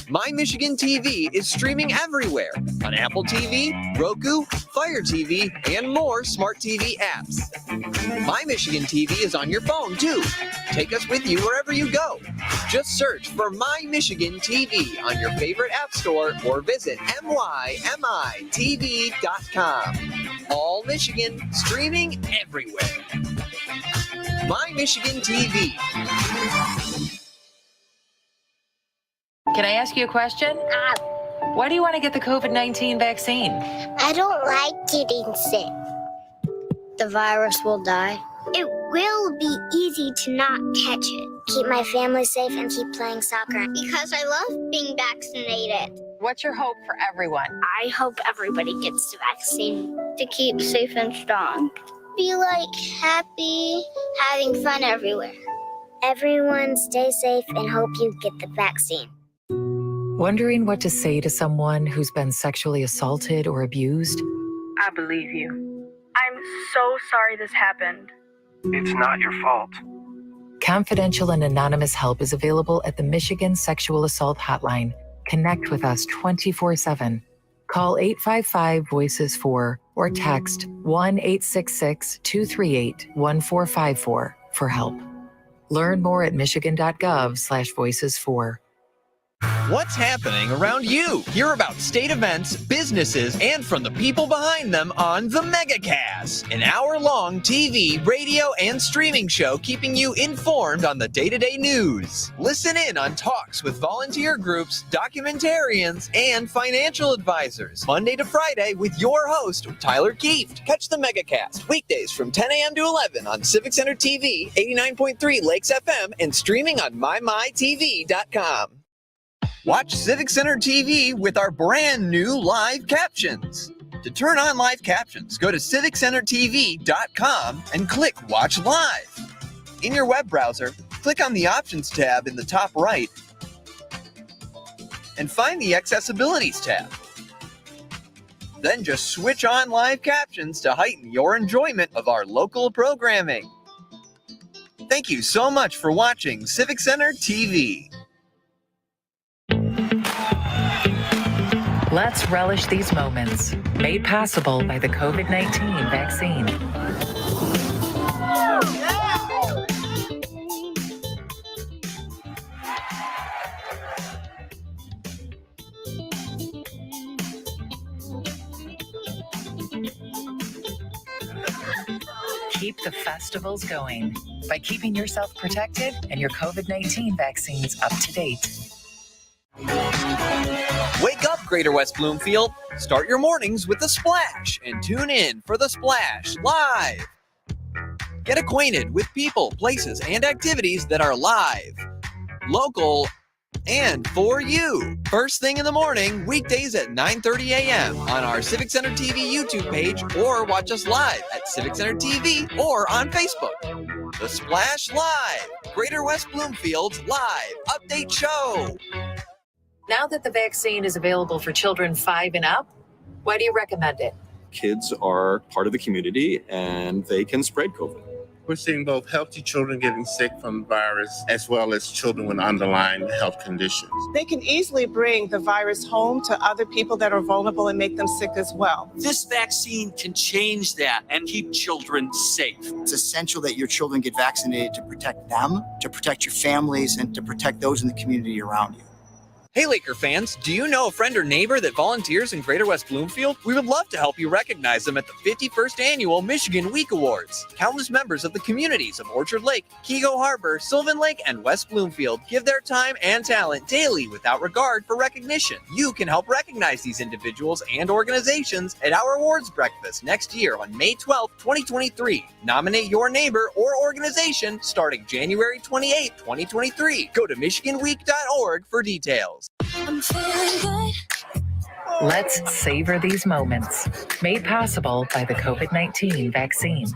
My Michigan TV is streaming everywhere on Apple TV, Roku, Fire TV, and more smart TV apps. My Michigan TV is on your phone too. Take us with you wherever you go. Just search for My Michigan TV on your favorite app store or visit mymitv.com. All Michigan, streaming everywhere. My Michigan TV. Can I ask you a question? Why do you want to get the COVID-19 vaccine? I don't like getting sick. The virus will die. It will be easy to not catch it. Keep my family safe and keep playing soccer. Because I love being vaccinated. What's your hope for everyone? I hope everybody gets the vaccine to keep safe and strong. Be happy, having fun everywhere. Everyone stay safe and hope you get the vaccine. Wondering what to say to someone who's been sexually assaulted or abused? I believe you. I'm so sorry this happened. It's not your fault. Confidential and anonymous help is available at the Michigan Sexual Assault Hotline. Connect with us 24/7. Call 855-VOICES-4 or text 1-866-238-1454 for help. Learn more at michigan.gov/voices4. What's happening around you? Hear about state events, businesses, and from the people behind them on the Megacast, an hour-long TV, radio, and streaming show keeping you informed on the day-to-day news. Listen in on talks with volunteer groups, documentarians, and financial advisors, Monday to Friday with your host, Tyler Kieft. Catch the Megacast weekdays from 10 a.m. to 11 on Civic Center TV, 89.3 Lakes FM, and streaming on mymytv.com. Watch Civic Center TV with our brand new live captions. To turn on live captions, go to civiccentertv.com and click Watch Live. In your web browser, click on the Options tab in the top right and find the Accessibilities tab. Then just switch on live captions to heighten your enjoyment of our local programming. Thank you so much for watching Civic Center TV. Let's relish these moments, made possible by the COVID-19 vaccine. Keep the festivals going by keeping yourself protected and your COVID-19 vaccines up to date. Wake up, Greater West Bloomfield. Start your mornings with The Splash and tune in for The Splash Live. Get acquainted with people, places, and activities that are live, local, and for you. First thing in the morning, weekdays at 9:30 a.m. on our Civic Center TV YouTube page, or watch us live at Civic Center TV or on Facebook. The Splash Live, Greater West Bloomfield's live update show. Now that the vaccine is available for children 5 and up, why do you recommend it? Kids are part of the community and they can spread COVID. We're seeing both healthy children getting sick from the virus as well as children with underlying health conditions. They can easily bring the virus home to other people that are vulnerable and make them sick as well. This vaccine can change that and keep children safe. It's essential that your children get vaccinated to protect them, to protect your families, and to protect those in the community around you. Hey Laker fans, do you know a friend or neighbor that volunteers in Greater West Bloomfield? We would love to help you recognize them at the 51st Annual Michigan Week Awards. Countless members of the communities of Orchard Lake, Keego Harbor, Sylvan Lake, and West Bloomfield give their time and talent daily without regard for recognition. You can help recognize these individuals and organizations at our awards breakfast next year on May 12, 2023. Nominate your neighbor or organization starting January 28, 2023. Go to michiganweek.org for details. I'm feeling good. Let's savor these moments, made possible by the COVID-19 vaccine.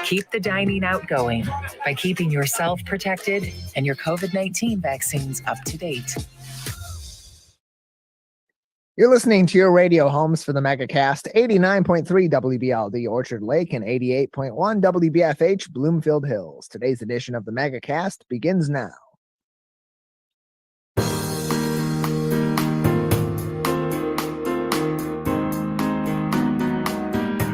Keep the dining out going by keeping yourself protected and your COVID-19 vaccines up to date. You're listening to your radio homes for the Megacast, 89.3 WBLD Orchard Lake and 88.1 WBFH Bloomfield Hills. Today's edition of the Megacast begins now.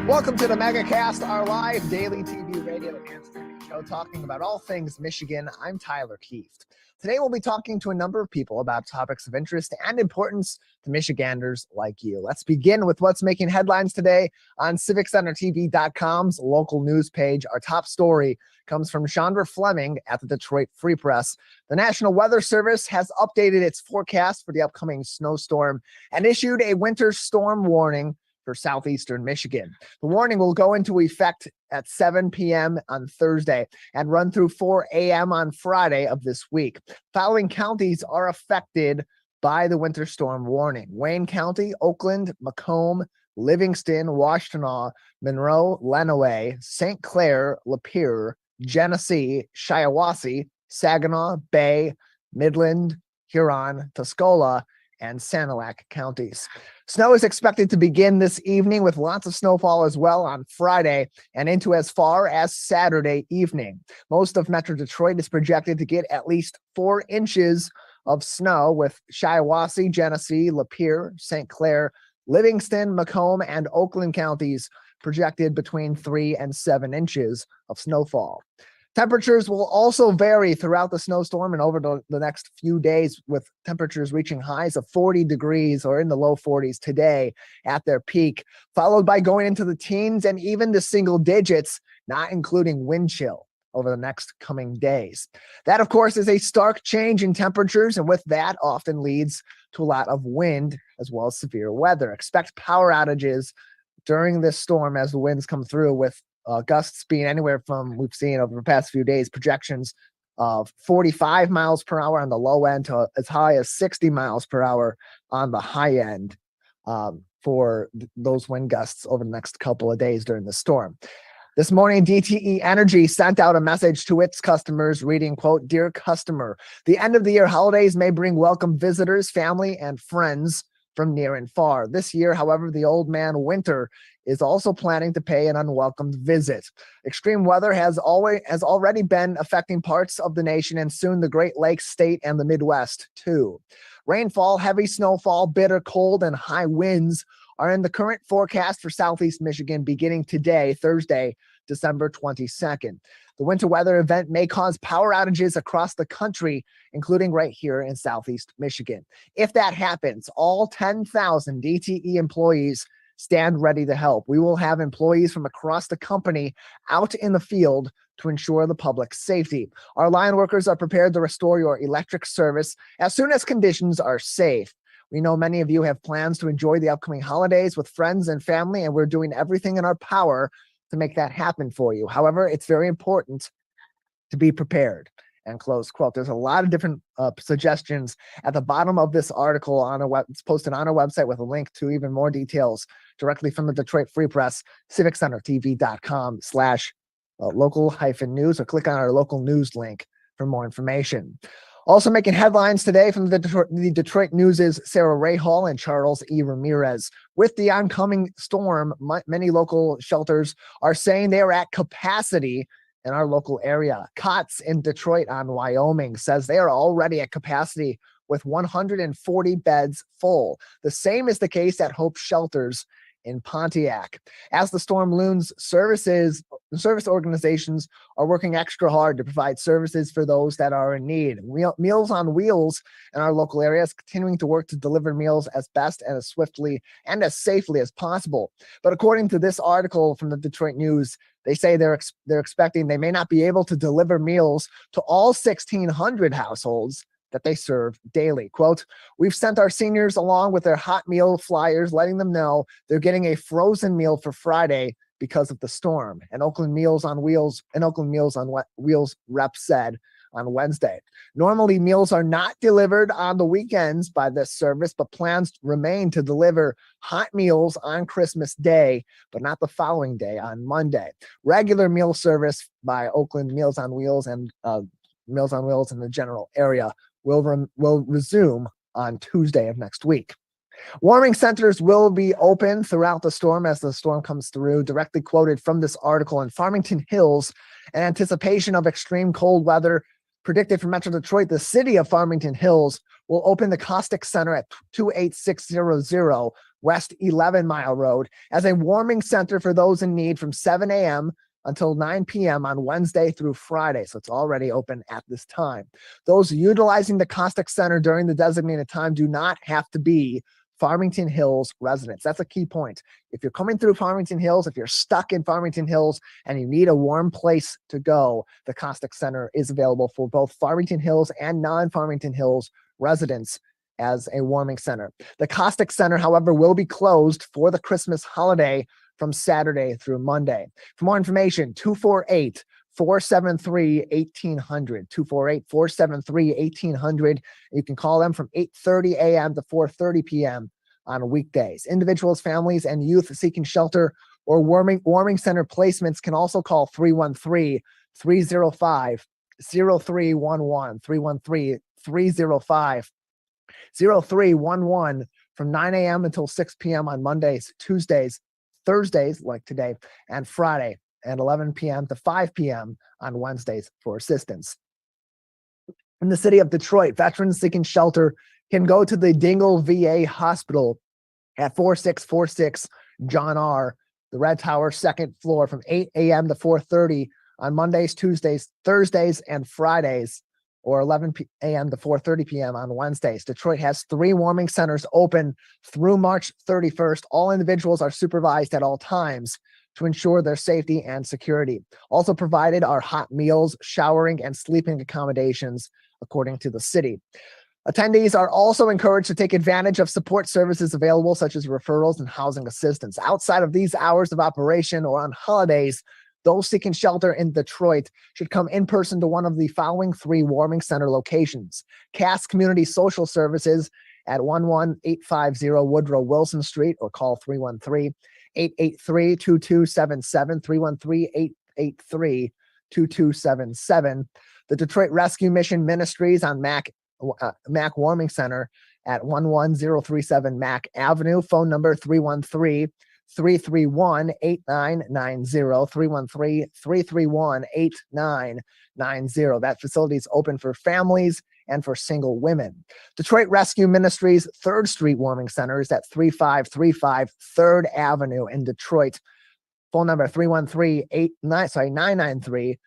Welcome to the Megacast, our live daily TV, radio, and streaming show talking about all things Michigan. I'm Tyler Kieft. Today we'll be talking to a number of people about topics of interest and importance to Michiganders like you. Let's begin with what's making headlines today on CivicCenterTV.com's local news page. Our top story comes from Chandra Fleming at the Detroit Free Press. The National Weather Service has updated its forecast for the upcoming snowstorm and issued a winter storm warning for southeastern Michigan. The warning will go into effect at 7 p.m. on Thursday and run through 4 a.m. on Friday of this week. Following counties are affected by the winter storm warning: Wayne County, Oakland, Macomb, Livingston, Washtenaw, Monroe, Lenawee, St. Clair, Lapeer, Genesee, Shiawassee, Saginaw, Bay, Midland, Huron, Tuscola, and Sanilac counties. Snow is expected to begin this evening with lots of snowfall as well on Friday and into as far as Saturday evening. Most of Metro Detroit is projected to get at least 4 inches of snow, with Shiawassee, Genesee, Lapeer, St. Clair, Livingston, Macomb, and Oakland counties projected between 3 and 7 inches of snowfall. Temperatures will also vary throughout the snowstorm and over the next few days, with temperatures reaching highs of 40 degrees or in the low 40s today at their peak, followed by going into the teens and even the single digits, not including wind chill, over the next coming days. That, of course, is a stark change in temperatures, and with that often leads to a lot of wind as well as severe weather. Expect power outages during this storm as the winds come through, with gusts being anywhere from, we've seen over the past few days, projections of 45 miles per hour on the low end to as high as 60 miles per hour on the high end for those wind gusts over the next couple of days during the storm. This morning, DTE Energy sent out a message to its customers reading, quote, "Dear customer, the end of the year holidays may bring welcome visitors, family, and friends from near and far. This year, however, the old man winter is also planning to pay an unwelcomed visit. Extreme weather has already been affecting parts of the nation and soon the Great Lakes state and the Midwest too. Rainfall, heavy snowfall, bitter cold, and high winds are in the current forecast for Southeast Michigan beginning today, Thursday, December 22nd. The winter weather event may cause power outages across the country, including right here in Southeast Michigan. If that happens, all 10,000 DTE employees stand ready to help. We will have employees from across the company out in the field to ensure the public's safety. Our line workers are prepared to restore your electric service as soon as conditions are safe. We know many of you have plans to enjoy the upcoming holidays with friends and family, and we're doing everything in our power to make that happen for you. However, it's very important to be prepared." And close quote. There's a lot of different suggestions at the bottom of this article on it's posted on our website with a link to even more details directly from the Detroit Free Press, CivicCenterTV.com/local-news, or click on our local news link for more information. Also making headlines today from the Detroit News' Sarah Rahal and Charles E. Ramirez. With the oncoming storm, many local shelters are saying they are at capacity in our local area. COTS in Detroit on Wyoming says they are already at capacity with 140 beds full. The same is the case at Hope Shelters in Pontiac. As the storm looms, service organizations are working extra hard to provide services for those that are in need. Meals on Wheels in our local area is continuing to work to deliver meals as best and as swiftly and as safely as possible. But according to this article from the Detroit News, they say they're expecting they may not be able to deliver meals to all 1,600 households that they serve daily. Quote, "We've sent our seniors along with their hot meal flyers, letting them know they're getting a frozen meal for Friday because of the storm." And Oakland Meals on Wheels rep said on Wednesday. Normally, meals are not delivered on the weekends by this service, but plans remain to deliver hot meals on Christmas Day, but not the following day on Monday. Regular meal service by Oakland Meals on Wheels and Meals on Wheels in the general area will resume on Tuesday of next week. Warming centers will be open throughout the storm as the storm comes through. Directly quoted from this article, in Farmington Hills, in anticipation of extreme cold weather predicted for Metro Detroit, the city of Farmington Hills will open the Caustic Center at 28600 West 11 Mile Road as a warming center for those in need from 7 a.m. until 9 p.m. on Wednesday through Friday. So it's already open at this time. Those utilizing the Caustic Center during the designated time do not have to be Farmington Hills residents. That's a key point. If you're coming through Farmington Hills, if you're stuck in Farmington Hills and you need a warm place to go, the Caustic Center is available for both Farmington Hills and non-Farmington Hills residents as a warming center. The Caustic Center, however, will be closed for the Christmas holiday from Saturday through Monday. For more information, 248-473-1800, 248-473-1800. You can call them from 8:30 a.m. to 4:30 p.m. on weekdays. Individuals, families, and youth seeking shelter or warming center placements can also call 313-305-0311, 313-305-0311 from 9 a.m. until 6 p.m. on Mondays, Tuesdays, Thursdays, like today, and Friday, and 11 p.m. to 5 p.m. on Wednesdays for assistance. In the city of Detroit, veterans seeking shelter can go to the Dingle VA Hospital at 4646 John R., the Red Tower, second floor, from 8 a.m. to 4:30 on Mondays, Tuesdays, Thursdays, and Fridays, or 11 a.m. to 4:30 p.m. on Wednesdays. Detroit has 3 warming centers open through March 31st. All individuals are supervised at all times to ensure their safety and security. Also provided are hot meals, showering, and sleeping accommodations, according to the city. Attendees are also encouraged to take advantage of support services available, such as referrals and housing assistance. Outside of these hours of operation or on holidays, those seeking shelter in Detroit should come in person to one of the following 3 warming center locations: Cass Community Social Services at 11850 Woodrow Wilson Street, or call 313-883-2277, 313-883-2277. The Detroit Rescue Mission Ministries on Mac Warming Center at 11037 Mac Avenue, phone number 313-331-8990, 313-331-8990. That facility is open for families and for single women. Detroit Rescue Ministries 3rd Street Warming Center is at 3535 3rd Avenue in Detroit. Phone number 313-993-6703.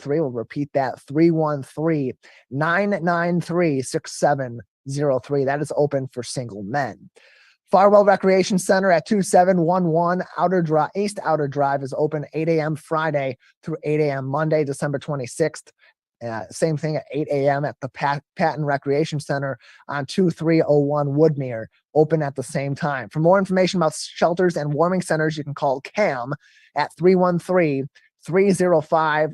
We'll repeat that, 313-993-6703. That is open for single men. Farwell Recreation Center at 2711 East Outer Drive is open 8 a.m. Friday through 8 a.m. Monday, December 26th. Same thing at 8 a.m. at the Patton Recreation Center on 2301 Woodmere, open at the same time. For more information about shelters and warming centers, you can call CAM at 313-305-0311,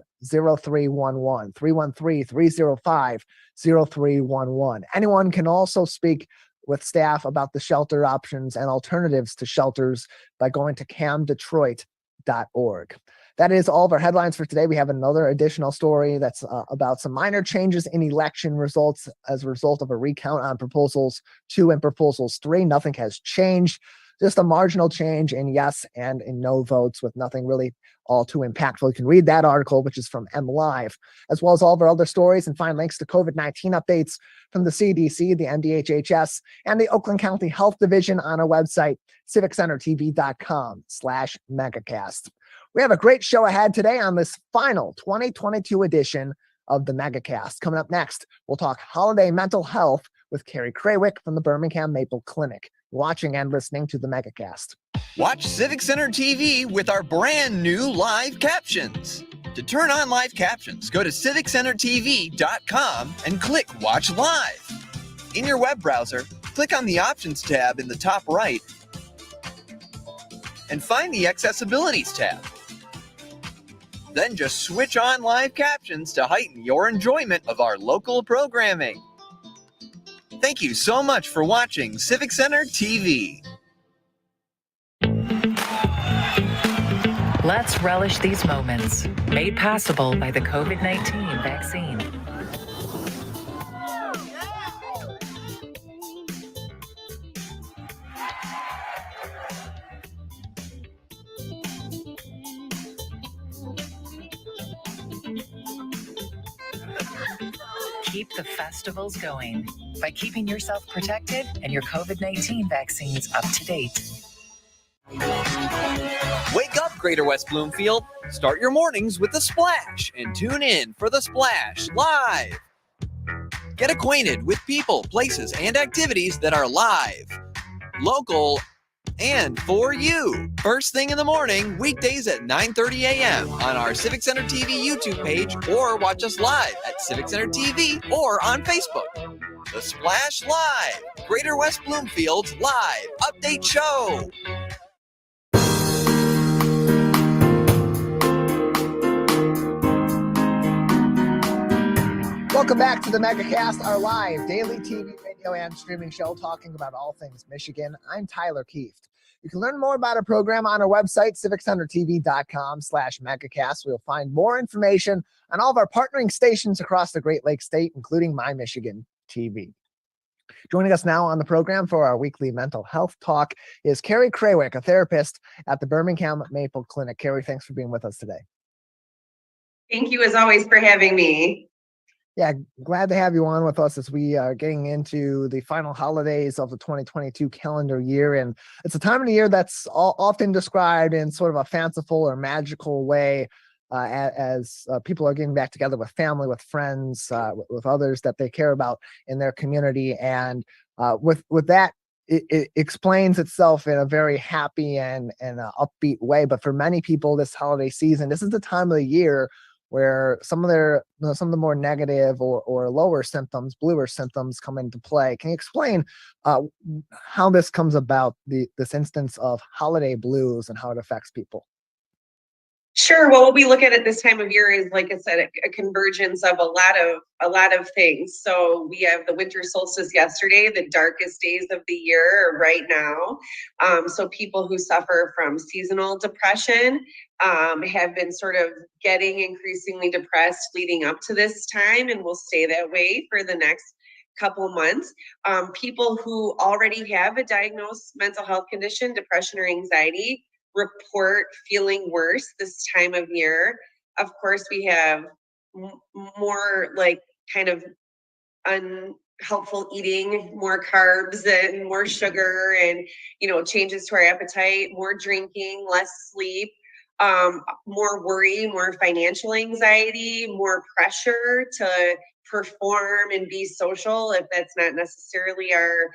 313-305-0311. Anyone can also speak with staff about the shelter options and alternatives to shelters by going to camdetroit.org. That is all of our headlines for today. We have another additional story that's about some minor changes in election results as a result of a recount on proposals 2 and proposals 3. Nothing has changed, just a marginal change in yes and in no votes, with nothing really all too impactful. You can read that article, which is from MLive, as well as all of our other stories, and find links to COVID-19 updates from the CDC, the MDHHS, and the Oakland County Health Division on our website, civiccentertv.com/megacast. We have a great show ahead today on this final 2022 edition of the Megacast. Coming up next, we'll talk holiday mental health with Carrie Krawick from the Birmingham Maple Clinic. Watching and listening to the Megacast. Watch Civic Center TV with our brand new live captions. To turn on live captions, go to civiccentertv.com and click Watch Live. In your web browser, click on the Options tab in the top right and find the Accessibilities tab. Then just switch on live captions to heighten your enjoyment of our local programming. Thank you so much for watching Civic Center TV. Let's relish these moments, made possible by the COVID-19 vaccine. keep the festivals going by keeping yourself protected and your COVID-19 vaccines up to date. Wake up, Greater West Bloomfield. Start your mornings with The Splash and tune in for The Splash Live. Get acquainted with people, places, and activities that are live, local, and for you. First thing in the morning, weekdays at 9:30 a.m. on our Civic Center TV YouTube page, or watch us live at Civic Center TV or on Facebook. The Splash Live, Greater West Bloomfield's live update show. Welcome back to the Megacast, our live daily TV, radio, and streaming show talking about all things Michigan. I'm Tyler Kieft. You can learn more about our program on our website, civiccentertv.com/megacast. We'll find more information on all of our partnering stations across the Great Lakes State, including My Michigan TV. Joining us now on the program for our weekly mental health talk is Carrie Krawick, a therapist at the Birmingham Maple Clinic. Carrie, thanks for being with us today. Thank you, as always, for having me. Yeah, glad to have you on with us as we are getting into the final holidays of the 2022 calendar year. And it's a time of the year that's often described in sort of a fanciful or magical way as people are getting back together with family, with friends, with others that they care about in their community. And with that, it explains itself in a very happy and upbeat way. But for many people this holiday season, this is the time of the year where some of the more negative or lower symptoms, bluer symptoms come into play. Can you explain how this comes about, this instance of holiday blues and how it affects people? Sure. Well, what we look at this time of year is, like I said, a convergence of a lot of things. So we have the winter solstice yesterday, the darkest days of the year right now. So people who suffer from seasonal depression have been sort of getting increasingly depressed leading up to this time, and will stay that way for the next couple months. People who already have a diagnosed mental health condition, depression or anxiety, report feeling worse this time of year. Of course, we have more like kind of unhelpful eating, more carbs and more sugar, and changes to our appetite, more drinking, less sleep, more worry, more financial anxiety, more pressure to perform and be social if that's not necessarily our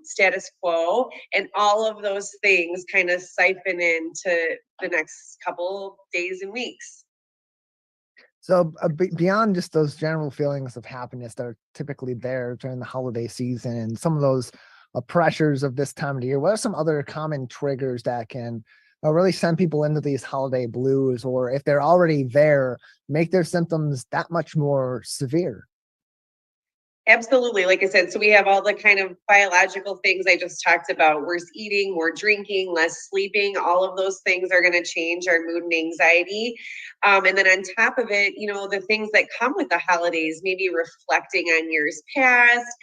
status quo. And all of those things kind of siphon into the next couple days and weeks. So beyond just those general feelings of happiness that are typically there during the holiday season and some of those pressures of this time of the year, what are some other common triggers that can really send people into these holiday blues, or if they're already there, make their symptoms that much more severe? Absolutely. Like I said, so we have all the kind of biological things I just talked about: worse eating, more drinking, less sleeping. All of those things are going to change our mood and anxiety. And then on top of it, the things that come with the holidays, maybe reflecting on years past,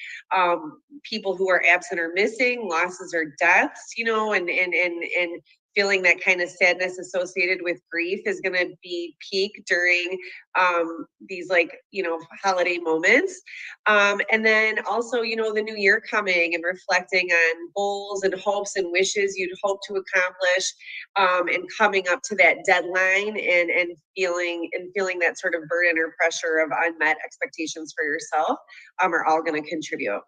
people who are absent or missing, losses or deaths, and feeling that kind of sadness associated with grief is going to be peak during these holiday moments. And then also, the new year coming and reflecting on goals and hopes and wishes you'd hope to accomplish, and coming up to that deadline and feeling that sort of burden or pressure of unmet expectations for yourself are all going to contribute.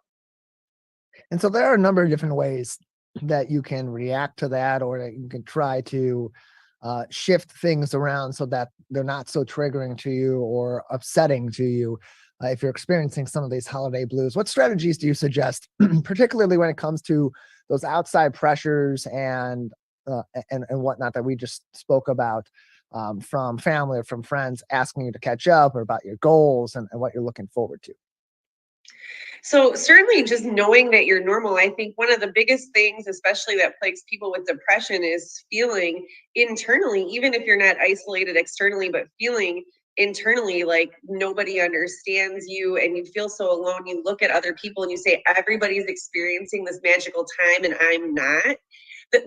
And so there are a number of different ways that you can react to that, or that you can try to shift things around so that they're not so triggering to you or upsetting to you if you're experiencing some of these holiday blues. What strategies do you suggest, particularly when it comes to those outside pressures and whatnot that we just spoke about, from family or from friends asking you to catch up, or about your goals and what you're looking forward to? So certainly just knowing that you're normal. I think one of the biggest things, especially that plagues people with depression, is feeling internally, even if you're not isolated externally, but feeling internally like nobody understands you and you feel so alone. You look at other people and you say, everybody's experiencing this magical time and I'm not.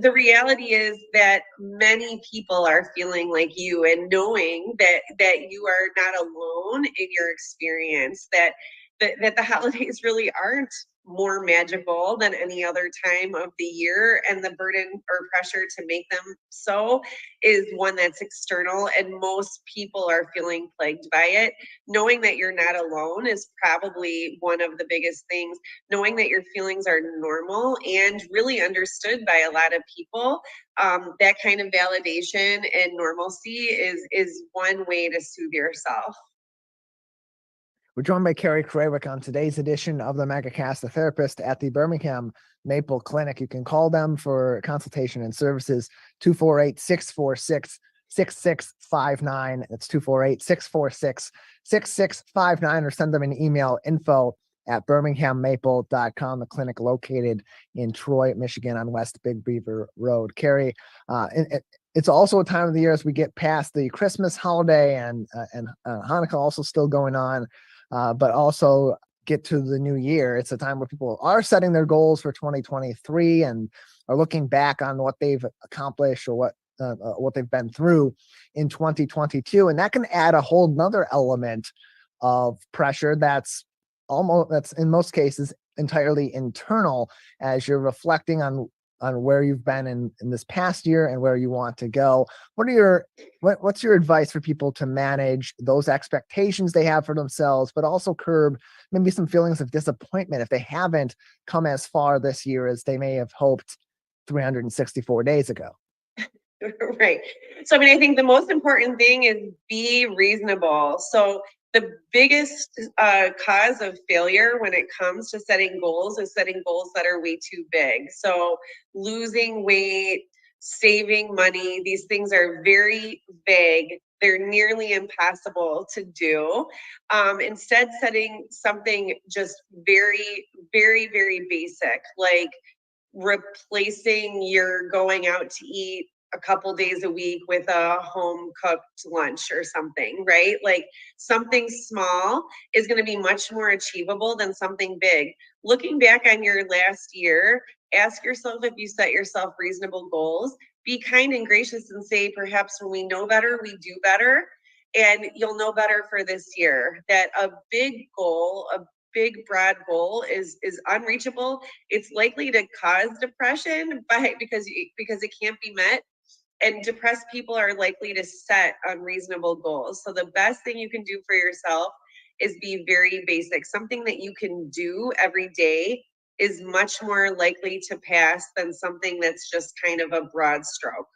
the reality is that many people are feeling like you, and knowing that you are not alone in your experience, that the holidays really aren't more magical than any other time of the year, and the burden or pressure to make them so is one that's external, and most people are feeling plagued by it. Knowing that you're not alone is probably one of the biggest things. Knowing that your feelings are normal and really understood by a lot of people, that kind of validation and normalcy is one way to soothe yourself. We're joined by Carrie Krawick on today's edition of the Megacast, a therapist at the Birmingham Maple Clinic. You can call them for consultation and services, 248-646-6659. That's 248-646-6659, or send them an email, info@birminghammaple.com, the clinic located in Troy, Michigan on West Big Beaver Road. Carrie, it's also a time of the year as we get past the Christmas holiday and Hanukkah also still going on. But also get to the new year. It's a time where people are setting their goals for 2023 and are looking back on what they've accomplished or what they've been through in 2022. And that can add a whole nother element of pressure that's in most cases entirely internal, as you're reflecting on where you've been in this past year and where you want to go. What's your advice for people to manage those expectations they have for themselves, but also curb maybe some feelings of disappointment if they haven't come as far this year as they may have hoped 364 days ago? Right. So, I mean, I think the most important thing is be reasonable. So the biggest cause of failure when it comes to setting goals is setting goals that are way too big. So losing weight, saving money, these things are very vague. They're nearly impossible to do. Instead, setting something just very, very, very basic, like replacing your going out to eat a couple days a week with a home cooked lunch or something, right? Like something small is going to be much more achievable than something big. Looking back on your last year, ask yourself if you set yourself reasonable goals. Be kind and gracious and say, perhaps when we know better, we do better. And you'll know better for this year that a big goal, a big broad goal is unreachable. It's likely to cause depression because it can't be met. And depressed people are likely to set unreasonable goals. So the best thing you can do for yourself is be very basic. Something that you can do every day is much more likely to pass than something that's just kind of a broad stroke.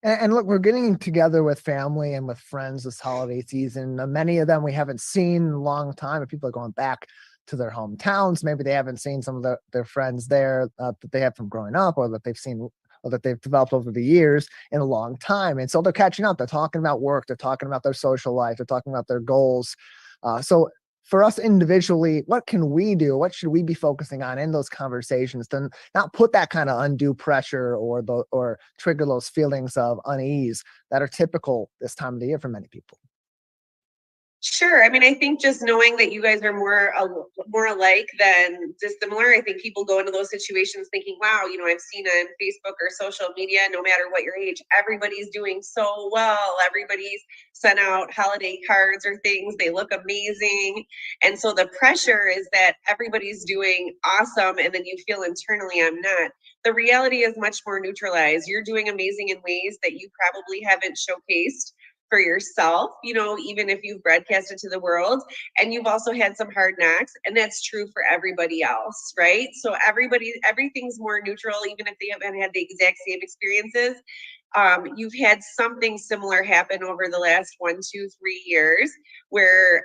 And look, we're getting together with family and with friends this holiday season. Many of them we haven't seen in a long time. People are going back to their hometowns. Maybe they haven't seen some of their friends there that they have from growing up, or that they've seen or that they've developed over the years in a long time. And so they're catching up. They're talking about work. They're talking about their social life. They're talking about their goals. So for us individually, what can we do? What should we be focusing on in those conversations to not put that kind of undue pressure or trigger those feelings of unease that are typical this time of the year for many people? Sure. I mean, I think just knowing that you guys are more alike than dissimilar. I think people go into those situations thinking, wow, I've seen on Facebook or social media, no matter what your age, everybody's doing so well. Everybody's sent out holiday cards or things. They look amazing. And so the pressure is that everybody's doing awesome. And then you feel internally, I'm not. The reality is much more neutralized. You're doing amazing in ways that you probably haven't showcased for yourself, even if you've broadcasted to the world, and you've also had some hard knocks, and that's true for everybody else, right? So everything's more neutral, even if they haven't had the exact same experiences. You've had something similar happen over the last 1, 2, 3 years where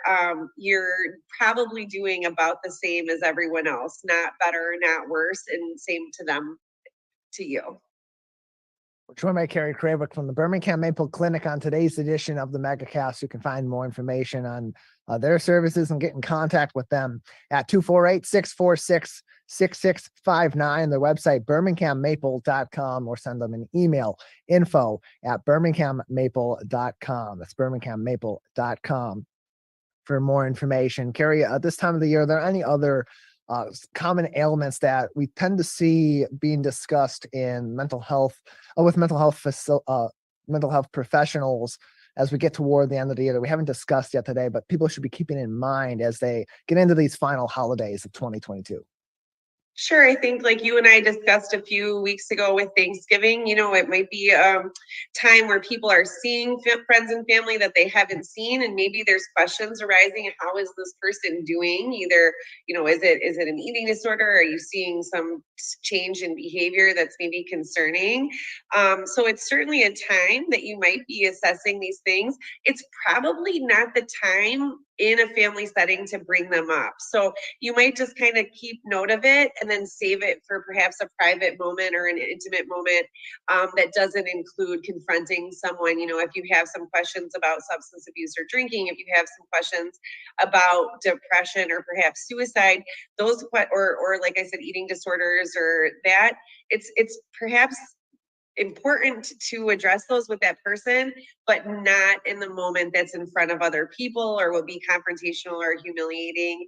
you're probably doing about the same as everyone else, not better, not worse, and same to them, to you. We're joined by Carrie Krawick from the Birmingham Maple Clinic on today's edition of the Megacast. You can find more information on their services and get in contact with them at 248-646-6659. Their website, birminghammaple.com, or send them an email, info@birminghammaple.com. That's birminghammaple.com for more information. Carrie, at this time of the year, are there any other common ailments that we tend to see being discussed in mental health with mental health professionals as we get toward the end of the year that we haven't discussed yet today, but people should be keeping in mind as they get into these final holidays of 2022? Sure. I think like you and I discussed a few weeks ago with Thanksgiving, it might be a time where people are seeing friends and family that they haven't seen, and maybe there's questions arising. How is this person doing? Either, is it an eating disorder? Are you seeing some change in behavior that's maybe concerning? So it's certainly a time that you might be assessing these things. It's probably not the time in a family setting to bring them up. So you might just kind of keep note of it and then save it for perhaps a private moment or an intimate moment that doesn't include confronting someone. If you have some questions about substance abuse or drinking, if you have some questions about depression or perhaps suicide, those or like I said, eating disorders or that, it's perhaps important to address those with that person, but not in the moment that's in front of other people or will be confrontational or humiliating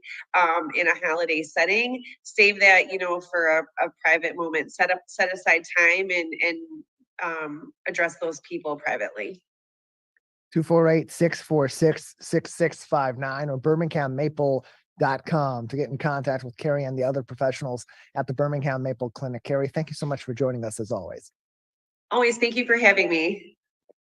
in a holiday setting. Save that, for a private moment. Set aside time and address those people privately. 248-646-6659 or birminghammaple.com to get in contact with Carrie and the other professionals at the Birmingham Maple Clinic. Carrie, thank you so much for joining us as always. Always. Thank you for having me.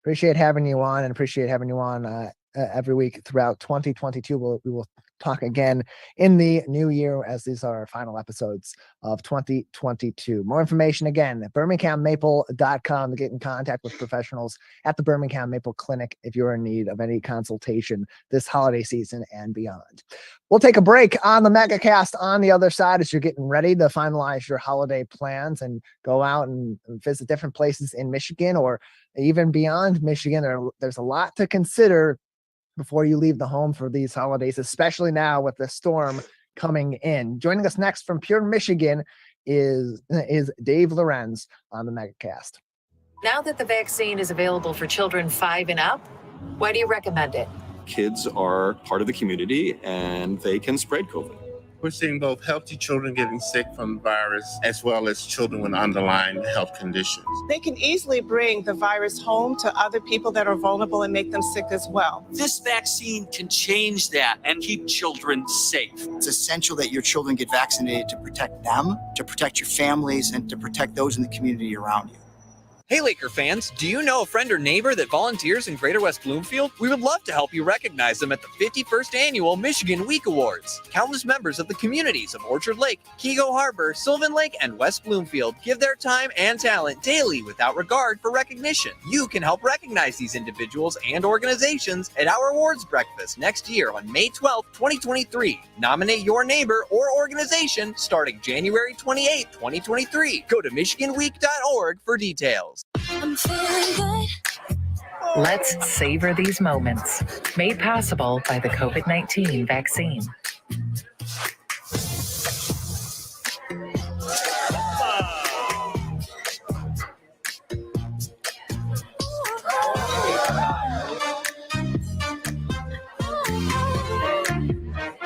Appreciate having you on, and appreciate having you on every week throughout 2022. We will talk again in the new year, as these are our final episodes of 2022. More information again at birminghammaple.com to get in contact with professionals at the Birmingham Maple Clinic if you're in need of any consultation this holiday season and beyond. We'll take a break on the Megacast on the other side as you're getting ready to finalize your holiday plans and go out and visit different places in Michigan or even beyond Michigan. There's a lot to consider before you leave the home for these holidays, especially now with the storm coming in. Joining us next from Pure, Michigan is Dave Lorenz on the Megacast. Now that the vaccine is available for children 5 and up, why do you recommend it? Kids are part of the community and they can spread COVID. We're seeing both healthy children getting sick from the virus as well as children with underlying health conditions. They can easily bring the virus home to other people that are vulnerable and make them sick as well. This vaccine can change that and keep children safe. It's essential that your children get vaccinated to protect them, to protect your families, and to protect those in the community around you. Hey Laker fans, do you know a friend or neighbor that volunteers in Greater West Bloomfield? We would love to help you recognize them at the 51st Annual Michigan Week Awards. Countless members of the communities of Orchard Lake, Keego Harbor, Sylvan Lake, and West Bloomfield give their time and talent daily without regard for recognition. You can help recognize these individuals and organizations at our awards breakfast next year on May 12, 2023. Nominate your neighbor or organization starting January 28, 2023. Go to michiganweek.org for details. I'm feeling good. Let's savor these moments, made possible by the COVID-19 vaccine.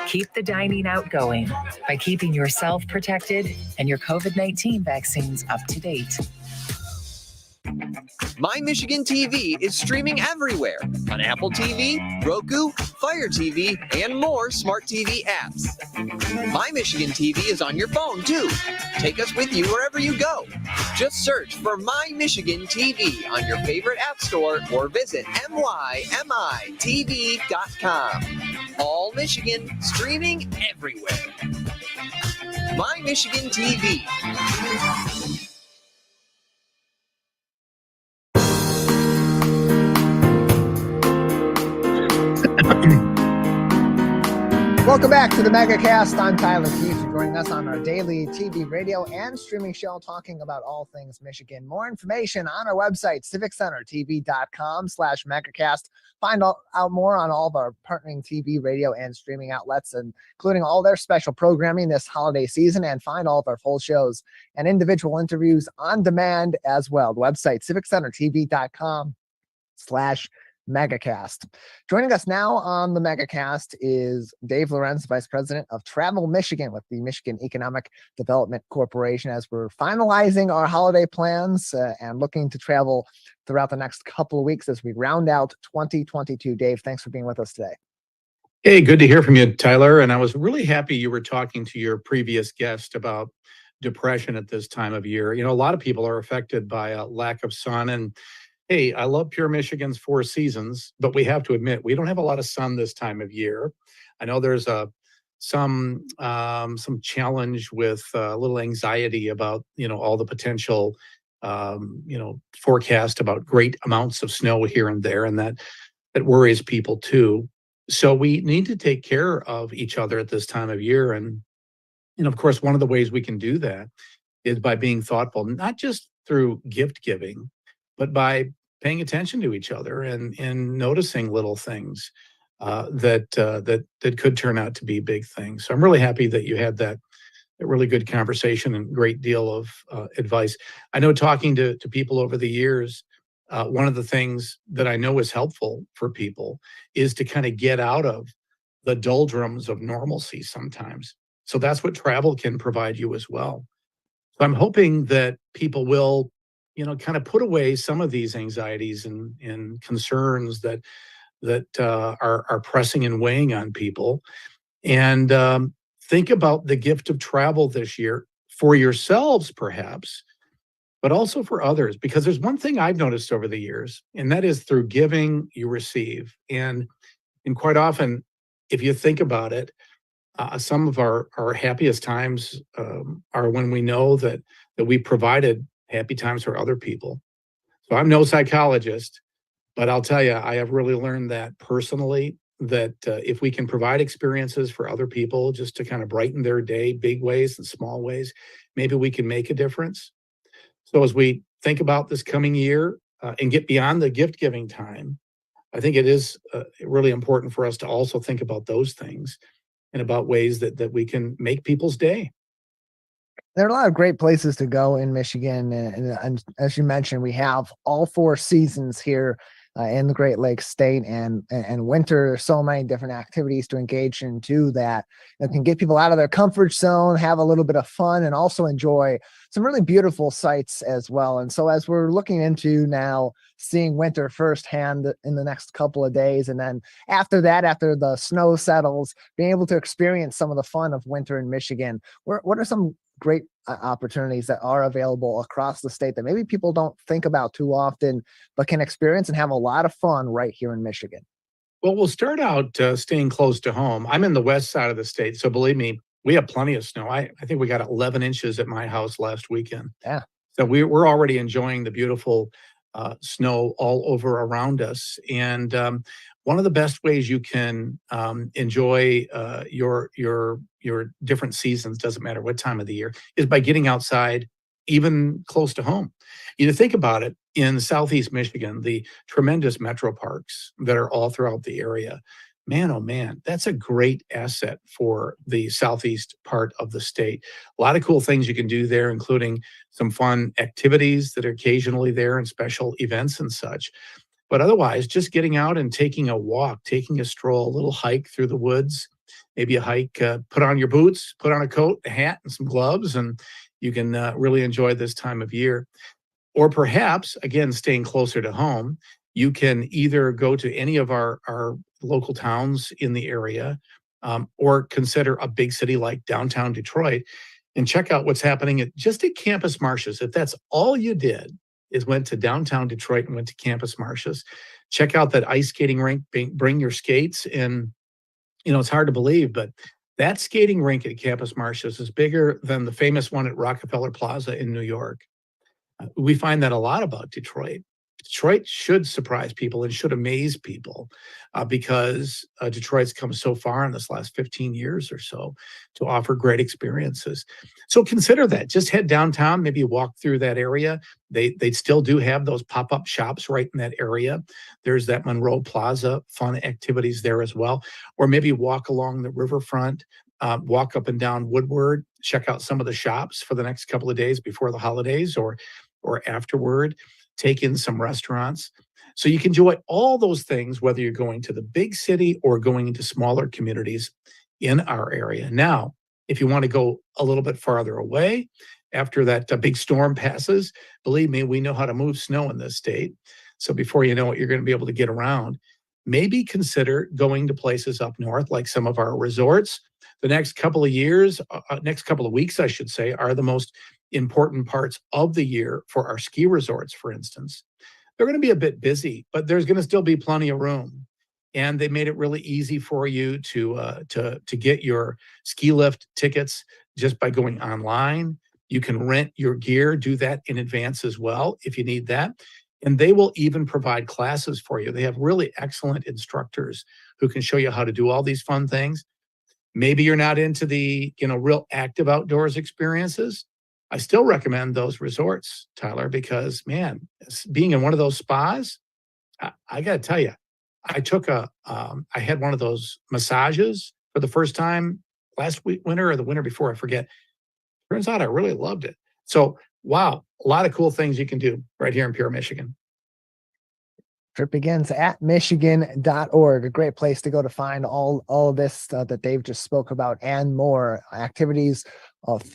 Keep the dining out going by keeping yourself protected and your COVID-19 vaccines up to date. My Michigan TV is streaming everywhere on Apple TV, Roku, Fire TV, and more smart TV apps. My Michigan TV is on your phone too. Take us with you wherever you go. Just search for My Michigan TV on your favorite app store or visit mymitv.com. All Michigan, streaming everywhere. My Michigan TV. Welcome back to the Megacast. I'm Tyler Keith. You're joining us on our daily TV, radio, and streaming show talking about all things Michigan. More information on our website, civiccentertv.com/Megacast. Find out more on all of our partnering TV, radio, and streaming outlets, including all their special programming this holiday season, and find all of our full shows and individual interviews on demand as well. The website, civiccentertv.com/Megacast. Megacast. Joining us now on the Megacast is Dave Lorenz, Vice President of Travel Michigan with the Michigan Economic Development Corporation, as we're finalizing our holiday plans and looking to travel throughout the next couple of weeks as we round out 2022. Dave, thanks for being with us today. Hey, good to hear from you, Tyler. And I was really happy you were talking to your previous guest about depression at this time of year. You know, a lot of people are affected by a lack of sun. And hey, I love Pure Michigan's four seasons, but we have to admit we don't have a lot of sun this time of year. I know there's some challenge with a little anxiety about all the potential forecast about great amounts of snow here and there, and that worries people too. So we need to take care of each other at this time of year, and of course, one of the ways we can do that is by being thoughtful, not just through gift giving, but by paying attention to each other and noticing little things that could turn out to be big things. So I'm really happy that you had that really good conversation and great deal of advice. I know talking to people over the years, one of the things that I know is helpful for people is to kind of get out of the doldrums of normalcy sometimes. So that's what travel can provide you as well. So I'm hoping that people will kind of put away some of these anxieties and concerns that are pressing and weighing on people, and think about the gift of travel this year for yourselves, perhaps, but also for others. Because there's one thing I've noticed over the years, and that is through giving, you receive. And quite often, if you think about it, some of our happiest times are when we know that we provided happy times for other people. So I'm no psychologist, but I'll tell you, I have really learned that personally, that if we can provide experiences for other people just to kind of brighten their day, big ways and small ways, maybe we can make a difference. So as we think about this coming year and get beyond the gift giving time, I think it is really important for us to also think about those things and about ways that we can make people's day. There are a lot of great places to go in Michigan. And as you mentioned, we have all four seasons here in the Great Lakes state, and winter. There's so many different activities to engage in too that can get people out of their comfort zone, have a little bit of fun, and also enjoy some really beautiful sights as well. And so as we're looking into now seeing winter firsthand in the next couple of days, and then after that, after the snow settles, being able to experience some of the fun of winter in Michigan, what are some great opportunities that are available across the state that maybe people don't think about too often, but can experience and have a lot of fun right here in Michigan? Well, we'll start out staying close to home. I'm in the west side of the state, so believe me, we have plenty of snow. I think we got 11 inches at my house last weekend. Yeah. So we're already enjoying the beautiful snow all over around us. And one of the best ways you can enjoy your different seasons, doesn't matter what time of the year, is by getting outside, even close to home. You think about it, in Southeast Michigan, the tremendous metro parks that are all throughout the area. Man, oh man, that's a great asset for the southeast part of the state. A lot of cool things you can do there, including some fun activities that are occasionally there and special events and such. But otherwise, just getting out and taking a walk, taking a stroll, a little hike through the woods, maybe a hike, put on your boots, put on a coat, a hat, and some gloves, and you can really enjoy this time of year. Or perhaps, again, staying closer to home, you can either go to any of our local towns in the area, or consider a big city like downtown Detroit and check out what's happening at Campus Martius. If that's all you did is went to downtown Detroit and went to Campus Martius, check out that ice skating rink, bring your skates. And, it's hard to believe, but that skating rink at Campus Martius is bigger than the famous one at Rockefeller Plaza in New York. We find that a lot about Detroit. Detroit should surprise people and should amaze people because Detroit's come so far in this last 15 years or so to offer great experiences. So consider that. Just head downtown, maybe walk through that area. They still do have those pop-up shops right in that area. There's that Monroe Plaza, fun activities there as well. Or maybe walk along the riverfront, walk up and down Woodward, check out some of the shops for the next couple of days before the holidays or afterward. take in some restaurants. So you can enjoy all those things, whether you're going to the big city or going into smaller communities in our area. Now, if you want to go a little bit farther away, after that big storm passes, believe me, we know how to move snow in this state. So before you know it, you're going to be able to get around. Maybe consider going to places up north, like some of our resorts. The next couple of years, next couple of weeks, I should say, are the most important parts of the year for our ski resorts, for instance. They're going to be a bit busy, but there's going to still be plenty of room. And they made it really easy for you to get your ski lift tickets just by going online. You can rent your gear, do that in advance as well if you need that. And they will even provide classes for you. They have really excellent instructors who can show you how to do all these fun things. Maybe you're not into the, real active outdoors experiences. I still recommend those resorts, Tyler, because man, being in one of those spas, I got to tell you, I had one of those massages for the first time last week, winter or the winter before, I forget. Turns out I really loved it. So, wow, a lot of cool things you can do right here in Pure, Michigan. Trip begins at michigan.org, a great place to go to find all of this that Dave just spoke about and more activities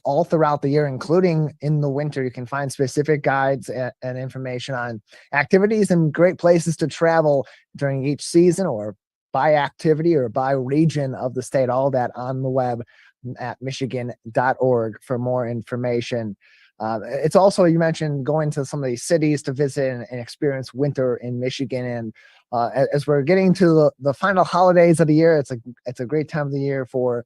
all throughout the year, including in the winter. You can find specific guides and information on activities and great places to travel during each season, or by activity or by region of the state. All that on the web at michigan.org for more information. It's also, you mentioned going to some of these cities to visit and experience winter in Michigan. And as we're getting to the final holidays of the year, it's a great time of the year for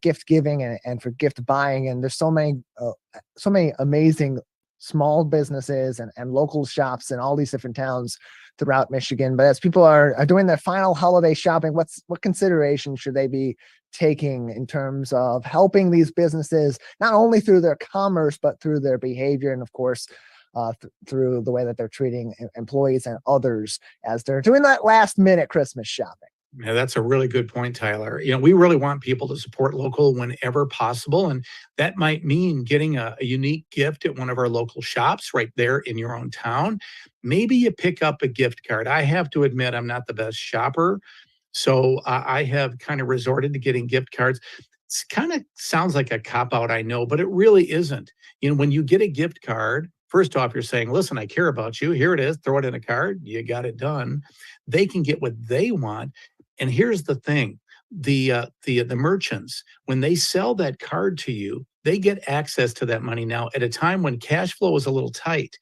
gift giving and for gift buying. And there's so many amazing small businesses and local shops in all these different towns throughout Michigan. But as people are doing their final holiday shopping, what consideration should they be taking in terms of helping these businesses, not only through their commerce, but through their behavior, and of course, through the way that they're treating employees and others as they're doing that last minute Christmas shopping? Yeah, that's a really good point, Tyler. We really want people to support local whenever possible. And that might mean getting a unique gift at one of our local shops right there in your own town. Maybe you pick up a gift card. I have to admit, I'm not the best shopper. So I have kind of resorted to getting gift cards. It kind of sounds like a cop-out, I know, but it really isn't. When you get a gift card, first off, you're saying, listen, I care about you. Here it is. Throw it in a card. You got it done. They can get what they want. And here's the thing. The merchants, when they sell that card to you, they get access to that money now at a time when cash flow is a little tight.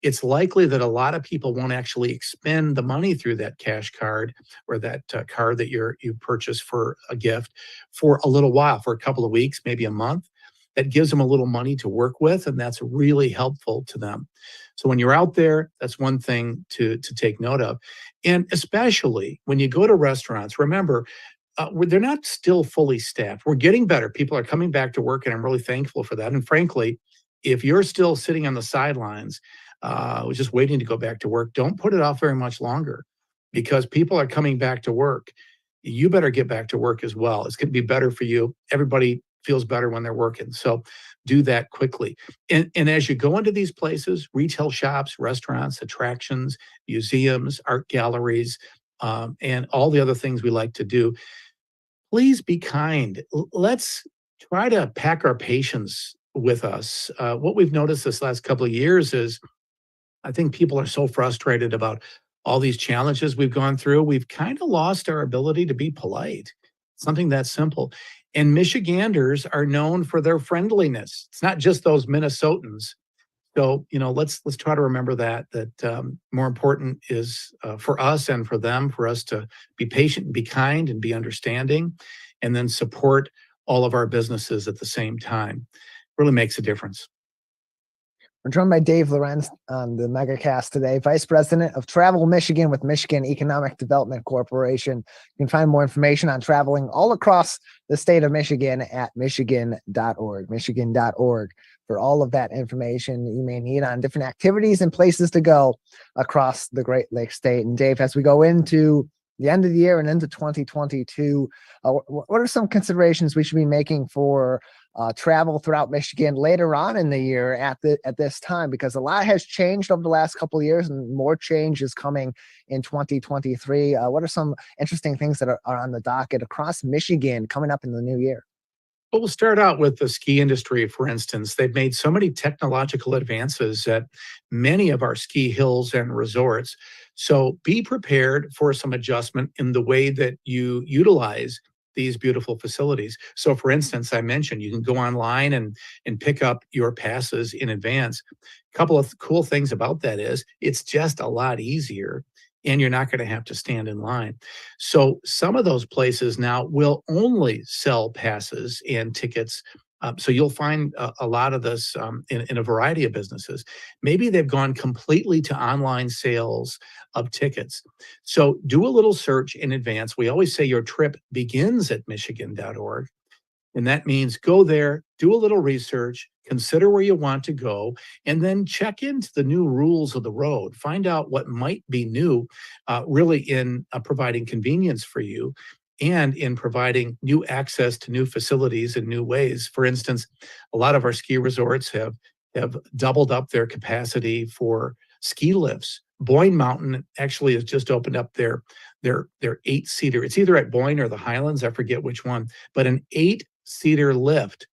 It's likely that a lot of people won't actually expend the money through that cash card or that card that you purchase for a gift for a little while, for a couple of weeks, maybe a month. That gives them a little money to work with, and that's really helpful to them. So when you're out there, that's one thing to take note of. And especially when you go to restaurants, remember, they're not still fully staffed. We're getting better. People are coming back to work, and I'm really thankful for that. And frankly, if you're still sitting on the sidelines, just waiting to go back to work, don't put it off very much longer, because people are coming back to work. You better get back to work as well. It's going to be better for you. Everybody feels better when they're working. So do that quickly. And as you go into these places, retail shops, restaurants, attractions, museums, art galleries, and all the other things we like to do, please be kind. Let's try to pack our patience with us. What we've noticed this last couple of years is I think people are so frustrated about all these challenges we've gone through. We've kind of lost our ability to be polite. Something that simple. And Michiganders are known for their friendliness. It's not just those Minnesotans. So, let's try to remember that more important is for us and for them, for us to be patient and be kind and be understanding, and then support all of our businesses at the same time. Really makes a difference. We're joined by Dave Lorenz on the Megacast today, Vice President of Travel Michigan with Michigan Economic Development Corporation. You can find more information on traveling all across the state of Michigan at michigan.org, michigan.org, for all of that information you may need on different activities and places to go across the Great Lakes state. And Dave, as we go into the end of the year and into 2022, what are some considerations we should be making for travel throughout Michigan later on in the year at this time, because a lot has changed over the last couple of years and more change is coming in 2023. What are some interesting things that are on the docket across Michigan coming up in the new year? Well, we'll start out with the ski industry, for instance. They've made so many technological advances at many of our ski hills and resorts. So be prepared for some adjustment in the way that you utilize these beautiful facilities. So for instance, I mentioned you can go online and pick up your passes in advance. A couple of cool things about that is it's just a lot easier and you're not going to have to stand in line. So some of those places now will only sell passes and tickets. So you'll find a lot of this in a variety of businesses. Maybe they've gone completely to online sales of tickets. So do a little search in advance. We always say your trip begins at michigan.org. And that means go there, do a little research, consider where you want to go, and then check into the new rules of the road. Find out what might be new, really in providing convenience for you and in providing new access to new facilities in new ways. For instance, a lot of our ski resorts have doubled up their capacity for ski lifts. Boyne Mountain actually has just opened up their 8-seater. It's either at Boyne or the Highlands, I forget which one, but an 8-seater lift.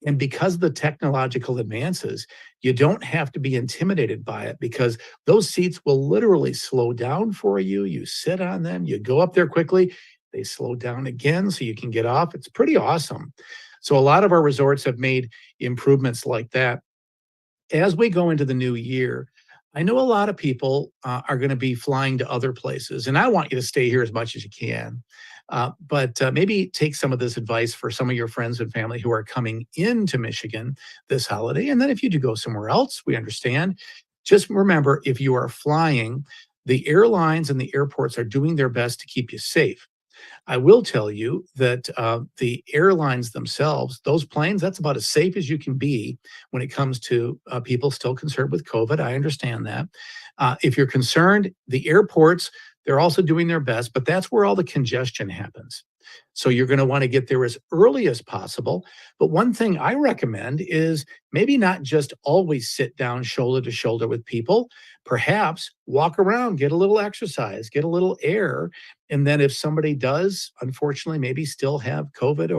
And because of the technological advances, you don't have to be intimidated by it because those seats will literally slow down for you. You sit on them, you go up there quickly, they slow down again so you can get off. It's pretty awesome. So a lot of our resorts have made improvements like that. As we go into the new year, I know a lot of people are going to be flying to other places, and I want you to stay here as much as you can. But maybe take some of this advice for some of your friends and family who are coming into Michigan this holiday. And then if you do go somewhere else, we understand. Just remember, if you are flying, the airlines and the airports are doing their best to keep you safe. I will tell you that the airlines themselves, those planes, that's about as safe as you can be when it comes to people still concerned with COVID. I understand that. If you're concerned, the airports, they're also doing their best, but that's where all the congestion happens. So you're going to want to get there as early as possible. But one thing I recommend is maybe not just always sit down shoulder to shoulder with people. Perhaps walk around, get a little exercise, get a little air. And then if somebody does, unfortunately, maybe still have COVID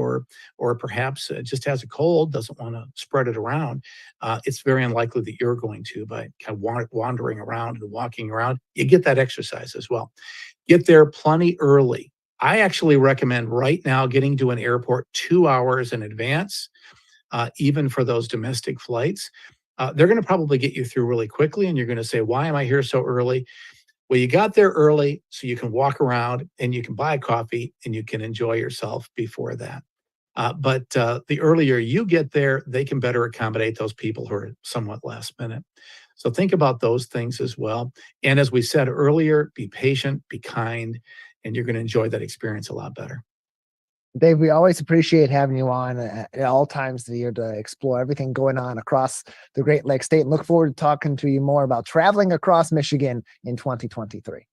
or perhaps just has a cold, doesn't want to spread it around, it's very unlikely that you're going to by kind of wandering around and walking around. You get that exercise as well. Get there plenty early. I actually recommend right now getting to an airport 2 hours in advance, even for those domestic flights. They're going to probably get you through really quickly, and you're going to say, why am I here so early? Well, you got there early so you can walk around and you can buy a coffee and you can enjoy yourself before that. But the earlier you get there, they can better accommodate those people who are somewhat last minute. So think about those things as well. And as we said earlier, be patient, be kind, and you're going to enjoy that experience a lot better. Dave, we always appreciate having you on at all times of the year to explore everything going on across the Great Lakes State, and look forward to talking to you more about traveling across Michigan in 2023.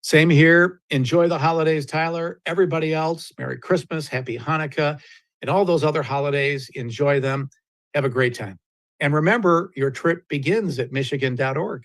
Same here. Enjoy the holidays, Tyler. Everybody else, Merry Christmas, Happy Hanukkah, and all those other holidays. Enjoy them. Have a great time. And remember, your trip begins at michigan.org.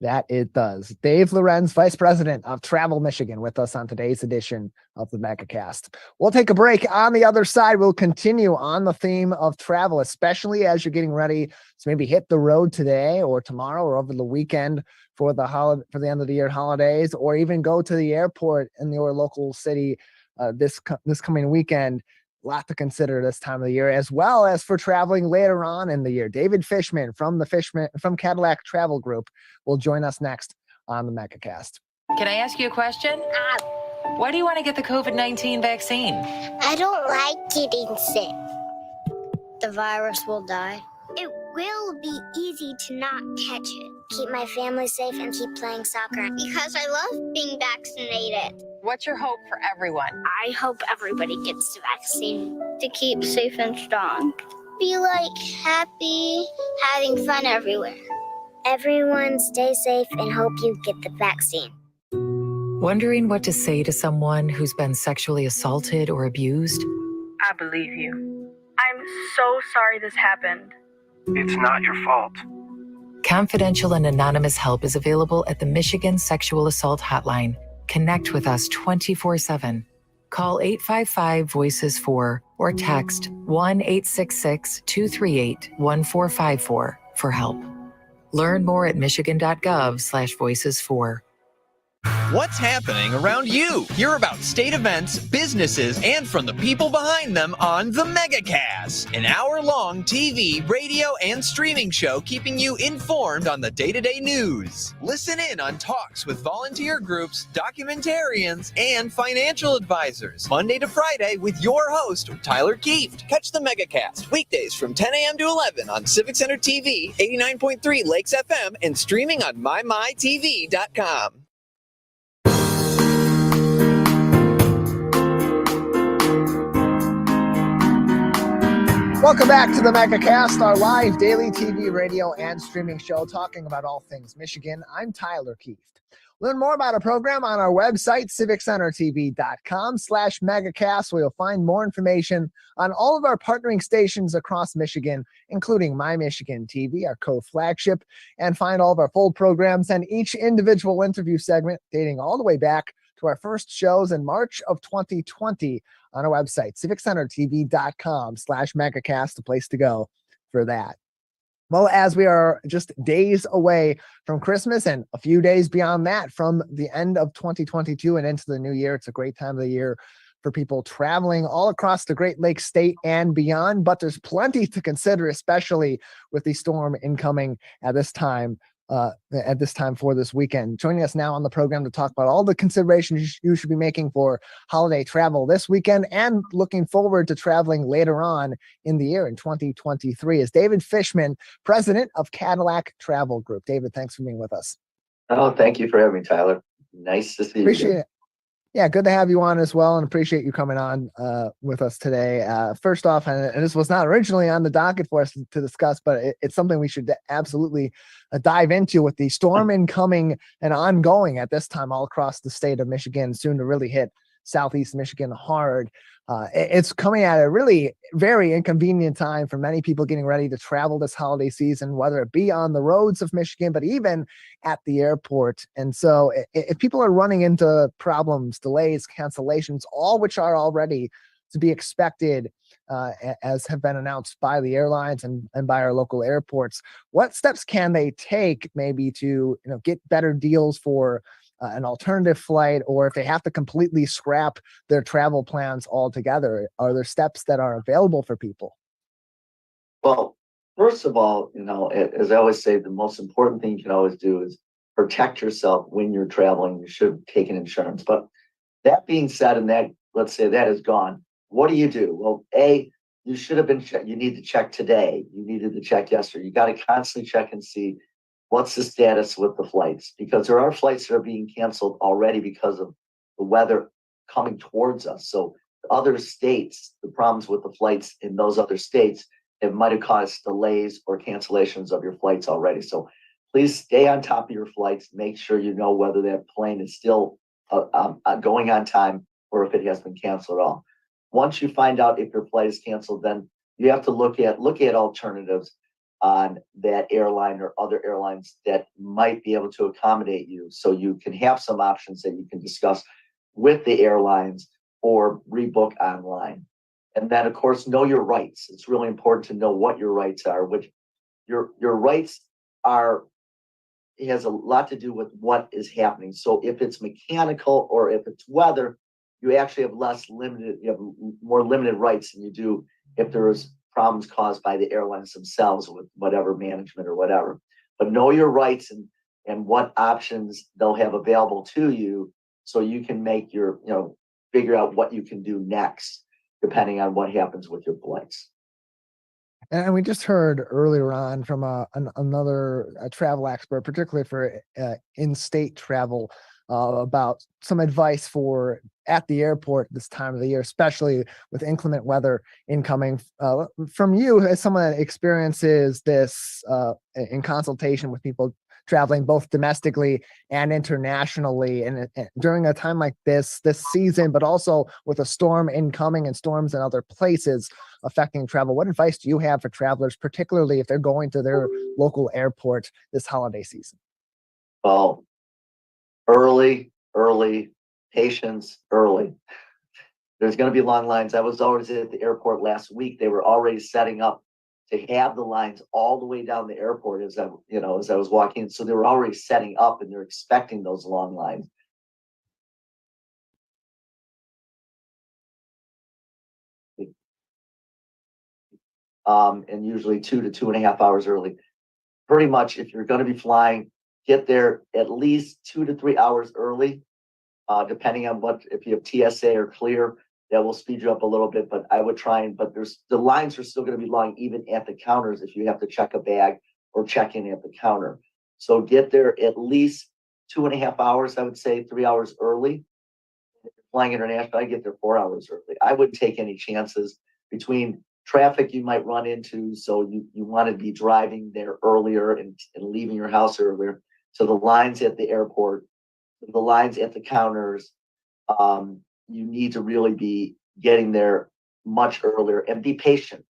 That it does. Dave Lorenz, Vice President of Travel Michigan, with us on today's edition of the Megacast. We'll take a break. On the other side, we'll continue on the theme of travel, especially as you're getting ready to maybe hit the road today or tomorrow or over the weekend for the end of the year holidays, or even go to the airport in your local city this coming weekend. A lot to consider this time of the year, as well as for traveling later on in the year. David Fishman from Cadillac Travel Group will join us next on the Megacast. Can I ask you a question? Why do you want to get the COVID-19 vaccine? I don't like getting sick. The virus will die. It will be easy to not catch it. Keep my family safe and keep playing soccer because I love being vaccinated. What's your hope for everyone? I hope everybody gets the vaccine to keep safe and strong. Be happy, having fun everywhere. Everyone stay safe and hope you get the vaccine. Wondering what to say to someone who's been sexually assaulted or abused? I believe you. I'm so sorry this happened. It's not your fault. Confidential and anonymous help is available at the Michigan Sexual Assault Hotline. Connect with us 24/7. Call 855-VOICES-4 or text 1-866-238-1454 for help. Learn more at michigan.gov/voices4. What's happening around you? Hear about state events, businesses, and from the people behind them on the Megacast, an hour-long TV, radio, and streaming show keeping you informed on the day-to-day news. Listen in on talks with volunteer groups, documentarians, and financial advisors, Monday to Friday with your host, Tyler Kieft. Catch the Megacast weekdays from 10 a.m. to 11 on Civic Center TV, 89.3 Lakes FM, and streaming on mymytv.com. Welcome back to the Megacast, our live daily TV, radio, and streaming show talking about all things Michigan. I'm Tyler Kieft. Learn more about our program on our website, civiccentertv.com/megacast, where you'll find more information on all of our partnering stations across Michigan, including My Michigan TV, our co-flagship, and find all of our full programs and each individual interview segment dating all the way back to our first shows in March of 2020 on our website, civiccentertv.com/megacast, the place to go for that. Well, as we are just days away from Christmas and a few days beyond that from the end of 2022 and into the new year, it's a great time of the year for people traveling all across the Great Lakes state and beyond, but there's plenty to consider, especially with the storm incoming at this time for this weekend. Joining us now on the program to talk about all the considerations you should be making for holiday travel this weekend and looking forward to traveling later on in the year in 2023 is David Fishman, president of Cadillac Travel Group. David, thanks for being with us. Oh, thank you for having me, Tyler. Nice to see you. Appreciate it. Yeah, good to have you on as well, and appreciate you coming on with us today. First off, and this was not originally on the docket for us to discuss, but it's something we should absolutely dive into with the storm incoming and ongoing at this time all across the state of Michigan, soon to really hit Southeast Michigan hard. It's coming at a really very inconvenient time for many people getting ready to travel this holiday season, whether it be on the roads of Michigan, but even at the airport. And so if people are running into problems, delays, cancellations, all which are already to be expected, as have been announced by the airlines and by our local airports, what steps can they take maybe to get better deals for an alternative flight, or if they have to completely scrap their travel plans altogether? Are there steps that are available for people? Well, first of all, as I always say, the most important thing you can always do is protect yourself when you're traveling. You should take an insurance. But that being said, and that, let's say that is gone, what do? Well, you should have been you need to check today. You needed to check yesterday. You got to constantly check and see what's the status with the flights, because there are flights that are being canceled already because of the weather coming towards us. So other states, the problems with the flights in those other states, it might have caused delays or cancellations of your flights already. So please stay on top of your flights. Make sure you know whether that plane is still going on time or if it has been canceled at all. Once you find out if your flight is canceled, then you have to look at alternatives on that airline or other airlines that might be able to accommodate you, so you can have some options that you can discuss with the airlines or rebook online. And then, of course, know your rights. It's really important to know what your rights are. Which your rights are, it has a lot to do with what is happening. So if it's mechanical or if it's weather, you actually have more limited rights than you do if there's problems caused by the airlines themselves with whatever management or whatever. But know your rights and what options they'll have available to you, so you can make figure out what you can do next, depending on what happens with your flights. And we just heard earlier on from another travel expert, particularly for in-state travel, about some advice for at the airport this time of the year, especially with inclement weather incoming. From you, as someone that experiences this in consultation with people traveling both domestically and internationally. And during a time like this season, but also with a storm incoming and storms in other places affecting travel, what advice do you have for travelers, particularly if they're going to their local airport this holiday season? Well, early, patience early. There's going to be long lines. I was already at the airport last week. They were already setting up to have the lines all the way down the airport as I was walking in. So they were already setting up and they're expecting those long lines. And usually 2 to 2.5 hours early. Pretty much, if you're going to be flying, get there at least 2 to 3 hours early, depending on if you have TSA or clear. That will speed you up a little bit, but I would try but the lines are still going to be long even at the counters if you have to check a bag or check in at the counter. So get there at least 2.5 hours, I would say 3 hours early. If you're flying international, I get there 4 hours early. I wouldn't take any chances between traffic you might run into. So you want to be driving there earlier and leaving your house earlier. So the lines at the airport, the lines at the counters, you need to really be getting there much earlier and be patient.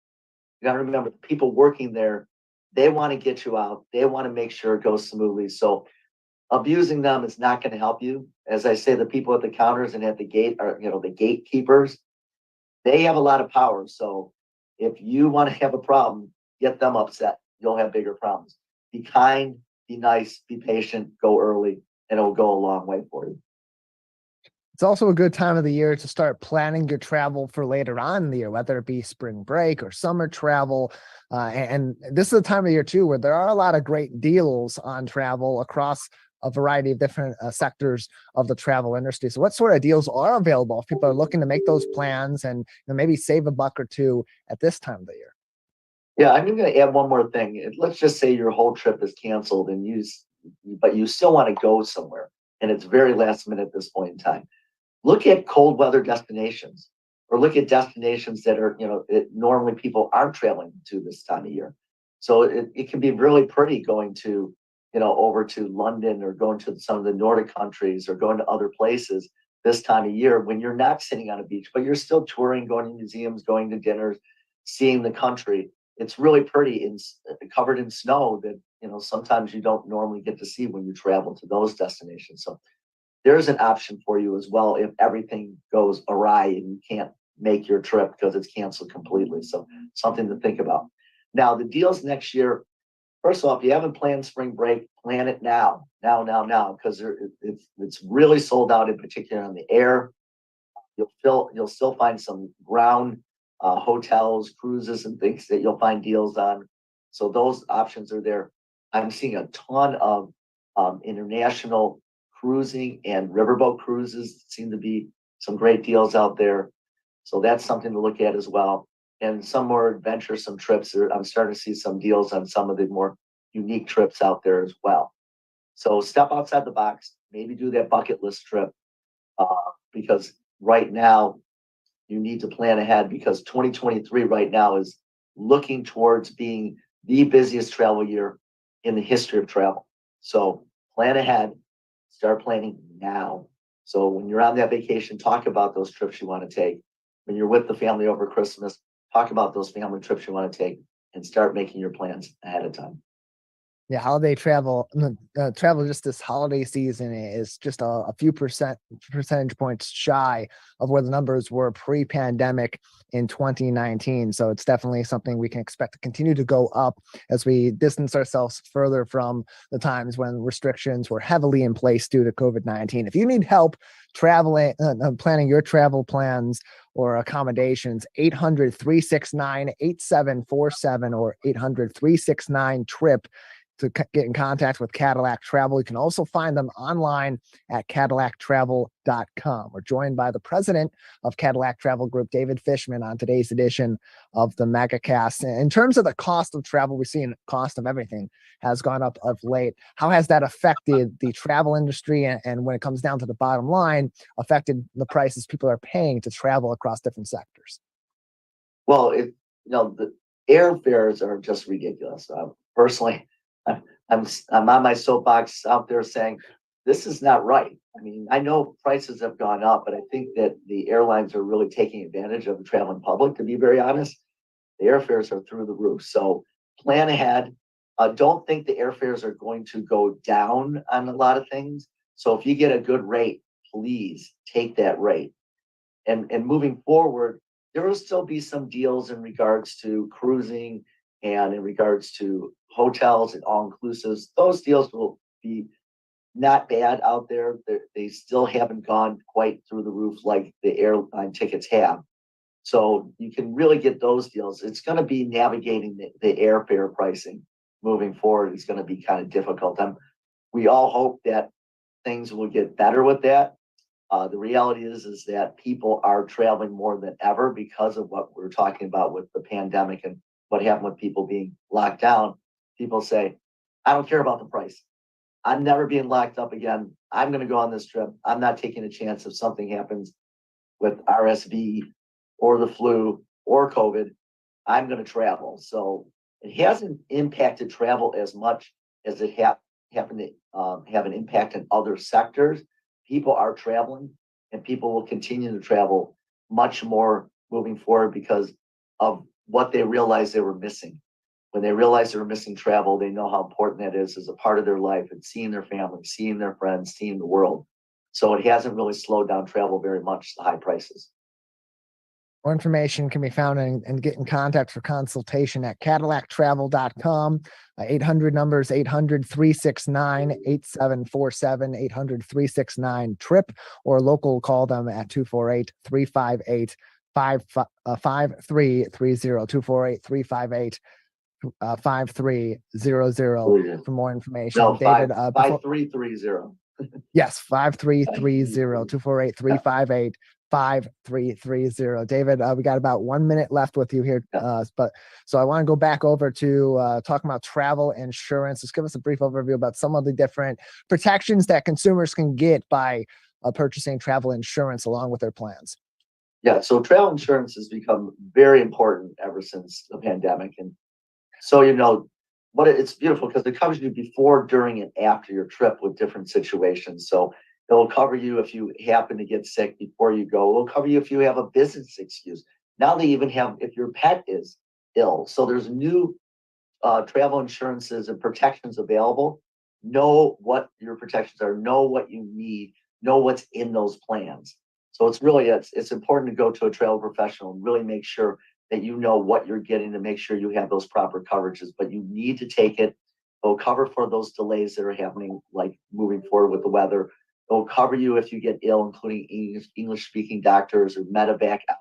You got to remember, the people working there, they want to get you out. They want to make sure it goes smoothly. So abusing them is not going to help you. As I say, the people at the counters and at the gate are, the gatekeepers. They have a lot of power. So if you want to have a problem, get them upset. You'll have bigger problems. Be kind, be nice, be patient, go early, and it'll go a long way for you. It's also a good time of the year to start planning your travel for later on in the year, whether it be spring break or summer travel. And this is a time of year too, where there are a lot of great deals on travel across a variety of different sectors of the travel industry. So what sort of deals are available if people are looking to make those plans and maybe save a buck or two at this time of the year? Yeah, I'm going to add one more thing. Let's just say your whole trip is canceled but you still want to go somewhere and it's very last minute at this point in time. Look at cold weather destinations, or look at destinations that are, normally people aren't traveling to this time of year. So it can be really pretty going to, over to London or going to some of the Nordic countries or going to other places this time of year when you're not sitting on a beach, but you're still touring, going to museums, going to dinners, seeing the country. It's really pretty and covered in snow that, sometimes you don't normally get to see when you travel to those destinations. So there's an option for you as well if everything goes awry and you can't make your trip because it's canceled completely. So something to think about. Now, the deals next year, first of all, if you haven't planned spring break, plan it now, because it's really sold out, in particular on the air. You'll still find some ground hotels, cruises, and things that you'll find deals on. So those options are there. I'm seeing a ton of international cruising and riverboat cruises. Seem to be some great deals out there. So that's something to look at as well. And some more adventuresome trips. I'm starting to see some deals on some of the more unique trips out there as well. So step outside the box, maybe do that bucket list trip because right now you need to plan ahead because 2023 right now is looking towards being the busiest travel year in the history of travel. So plan ahead. Start planning now. So when you're on that vacation, talk about those trips you want to take. When you're with the family over Christmas, talk about those family trips you want to take and start making your plans ahead of time. Yeah, holiday travel, travel just this holiday season is just a few percentage points shy of where the numbers were pre-pandemic in 2019. So it's definitely something we can expect to continue to go up as we distance ourselves further from the times when restrictions were heavily in place due to COVID-19. If you need help traveling, planning your travel plans or accommodations, 800-369-8747 or 800-369-TRIP to get in contact with Cadillac Travel. You can also find them online at CadillacTravel.com. We're joined by the president of Cadillac Travel Group, David Fishman, on today's edition of the Megacast. In terms of the cost of travel, we've seen cost of everything has gone up of late. How has that affected the travel industry and when it comes down to the bottom line, affected the prices people are paying to travel across different sectors? Well, the airfares are just ridiculous. Personally, I'm I'm on my soapbox out there saying this is not right. I mean, I know prices have gone up, but I think that the airlines are really taking advantage of the traveling public, to be very honest. The airfares are through the roof. So plan ahead. Don't think the airfares are going to go down on a lot of things. So if you get a good rate, please take that rate. And moving forward, there will still be some deals in regards to cruising and in regards to hotels and all inclusives. Those deals will be not bad out there. They still haven't gone quite through the roof like the airline tickets have. So you can really get those deals. It's going to be navigating the airfare pricing moving forward. It's going to be kind of difficult. We all hope that things will get better with that. The reality is that people are traveling more than ever because of what we're talking about with the pandemic and what happened with people being locked down. People say, I don't care about the price. I'm never being locked up again. I'm going to go on this trip. I'm not taking a chance if something happens with RSV or the flu or COVID. I'm going to travel. So it hasn't impacted travel as much as it happened to have an impact in other sectors. People are traveling and people will continue to travel much more moving forward because of what they realized they were missing. When they realized they were missing travel, they know how important that is as a part of their life and seeing their family, seeing their friends, seeing the world. So it hasn't really slowed down travel very much, the high prices. More information can be found and get in contact for consultation at CadillacTravel.com. 800 numbers 800-369-8747, 800-369-TRIP, or local call them at 248-358-5330, 248-358-5300 for more information. No, David, 5330. Yes, 5330, 248-358-5330. David, we got about 1 minute left with you here. But so I want to go back over to talking about travel insurance. Just give us a brief overview about some of the different protections that consumers can get by purchasing travel insurance along with their plans. Yeah, so travel insurance has become very important ever since the pandemic. And so, it's beautiful because it covers you before, during, and after your trip with different situations. So it'll cover you if you happen to get sick before you go. It'll cover you if you have a business excuse. Now they even have if your pet is ill. So there's new travel insurances and protections available. Know what your protections are. Know what you need. Know what's in those plans. So it's important to go to a travel professional and really make sure that you know what you're getting to make sure you have those proper coverages. But you need to take it. It'll cover for those delays that are happening, like moving forward with the weather. It'll cover you if you get ill, including English-speaking doctors or medevac out.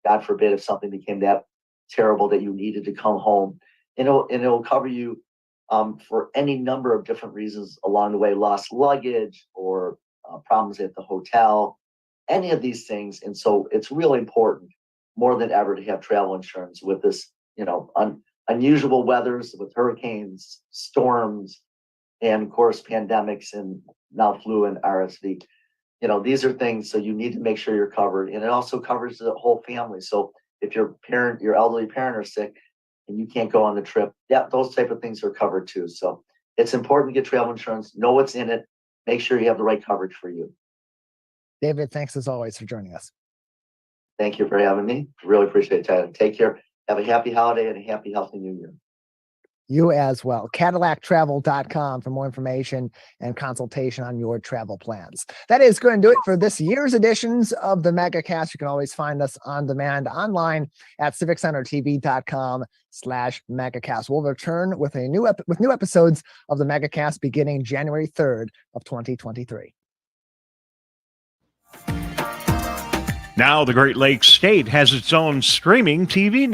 God forbid if something became that terrible that you needed to come home. And it'll cover you for any number of different reasons along the way, lost luggage or problems at the hotel, any of these things. And so it's really important more than ever to have travel insurance with this, unusual weathers with hurricanes, storms, and of course, pandemics and now flu and RSV. These are things, so you need to make sure you're covered. And it also covers the whole family. So if your elderly parent are sick and you can't go on the trip, those type of things are covered too. So it's important to get travel insurance, know what's in it, make sure you have the right coverage for you. David, thanks as always for joining us. Thank you for having me. Really appreciate it, Tyler. Take care. Have a happy holiday and a happy, healthy new year. You as well. CadillacTravel.com for more information and consultation on your travel plans. That is going to do it for this year's editions of the Megacast. You can always find us on demand online at civiccentertv.com/Megacast. We'll return with new episodes of the Megacast beginning January 3rd of 2023. Now the Great Lakes State has its own streaming TV network.